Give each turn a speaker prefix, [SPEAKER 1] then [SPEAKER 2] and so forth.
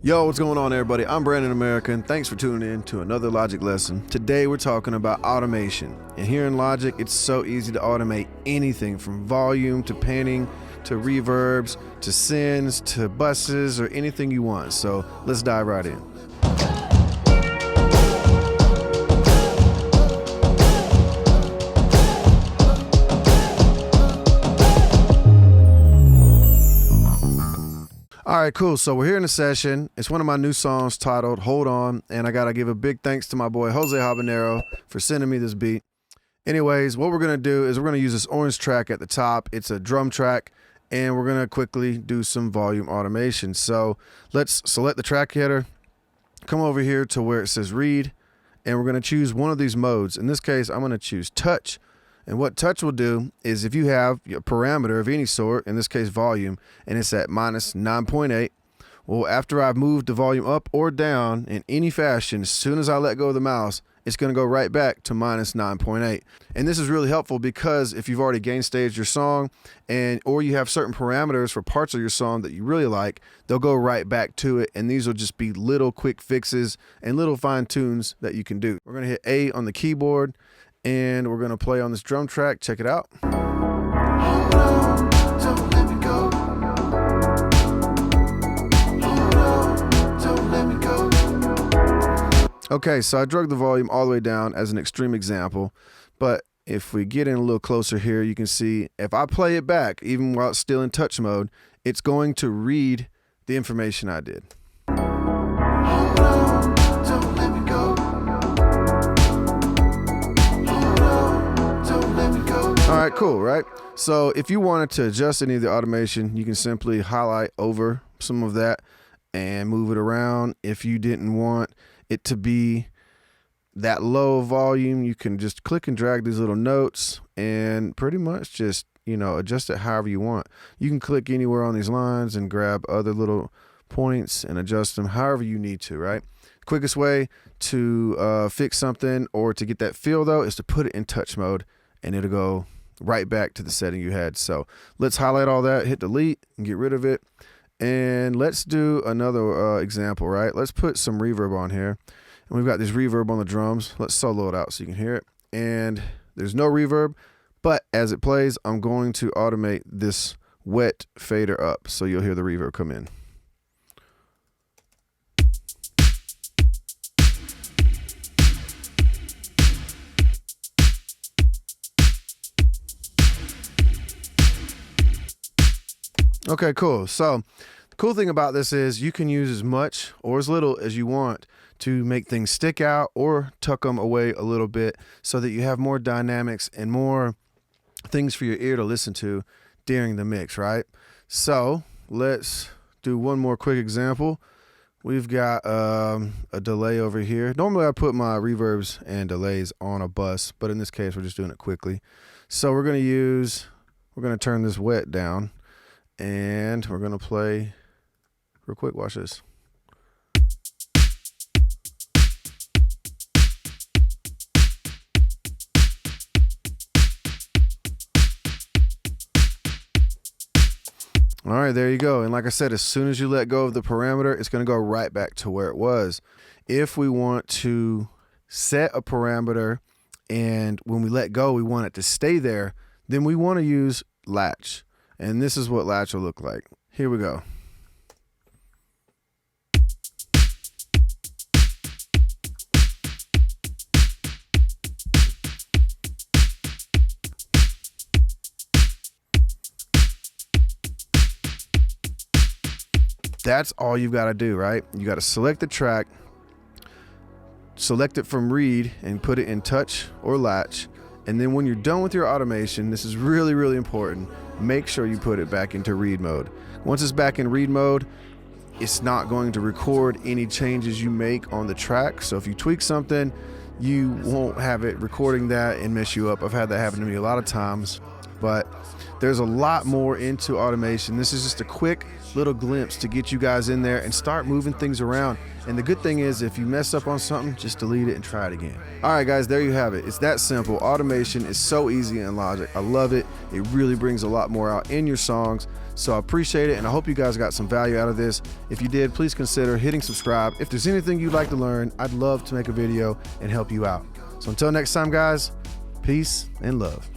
[SPEAKER 1] Yo, what's going on everybody? I'm Brandon American. Thanks for tuning in to another Logic lesson. Today we're talking about automation. And here in Logic, it's so easy to automate anything from volume to panning to reverbs to sends to buses or anything you want. So let's dive right in. All right, cool. So we're here in a session. It's one of my new songs titled Hold On, and I got to give a big thanks to my boy Jose Habanero for sending me this beat. Anyways, what we're going to do is we're going to use this orange track at the top. It's a drum track, and we're going to quickly do some volume automation. So let's select the track header, come over here to where it says read, and we're going to choose one of these modes. In this case, I'm going to choose touch. And what touch will do is if you have a parameter of any sort, in this case volume, and it's at minus 9.8, well, after I've moved the volume up or down in any fashion, as soon as I let go of the mouse, it's going to go right back to minus 9.8. And this is really helpful because if you've already gain staged your song or you have certain parameters for parts of your song that you really like, they'll go right back to it. And these will just be little quick fixes and little fine tunes that you can do. We're going to hit A on the keyboard, and we're going to play on this drum track. Check it out. Hold on, don't let me go. Hold on, don't let me go. Okay, so I drug the volume all the way down as an extreme example, but if we get in a little closer here, you can see if I play it back, even while it's still in touch mode, it's going to read the information I did. Hold on, don't let me go. All right, cool, right? So if you wanted to adjust any of the automation, you can simply highlight over some of that and move it around. If you didn't want it to be that low volume, you can just click and drag these little notes and pretty much just, adjust it however you want. You can click anywhere on these lines and grab other little points and adjust them however you need to, right? The quickest way to fix something or to get that feel, though, is to put it in touch mode, and it'll go right back to the setting you had. So let's highlight all that, hit delete, and get rid of it. And let's do another example, right? Let's put some reverb on here. And we've got this reverb on the drums. Let's solo it out so you can hear it. And there's no reverb, but as it plays, I'm going to automate this wet fader up so you'll hear the reverb come in. Okay, cool. So the cool thing about this is you can use as much or as little as you want to make things stick out or tuck them away a little bit so that you have more dynamics and more things for your ear to listen to during the mix, right? So let's do one more quick example. We've got a delay over here. Normally I put my reverbs and delays on a bus, but in this case we're just doing it quickly. So we're going to turn this wet down. And we're going to play real quick. Watch this. All right, there you go. And like I said, as soon as you let go of the parameter, it's going to go right back to where it was. If we want to set a parameter and when we let go, we want it to stay there, then we want to use Latch. And this is what Latch will look like. Here we go. That's all you've got to do, right? You got to select the track, select it from read and put it in touch or Latch. And then when you're done with your automation, this is really, really important, make sure you put it back into read mode. Once it's back in read mode, it's not going to record any changes you make on the track. So if you tweak something, you won't have it recording that and mess you up. I've had that happen to me a lot of times. but there's a lot more into automation. This is just a quick little glimpse to get you guys in there and start moving things around. And the good thing is, if you mess up on something, just delete it and try it again. All right, guys, there you have it. It's that simple. Automation is so easy in Logic. I love it. It really brings a lot more out in your songs. So I appreciate it, and I hope you guys got some value out of this. If you did, please consider hitting subscribe. If there's anything you'd like to learn, I'd love to make a video and help you out. So until next time, guys, peace and love.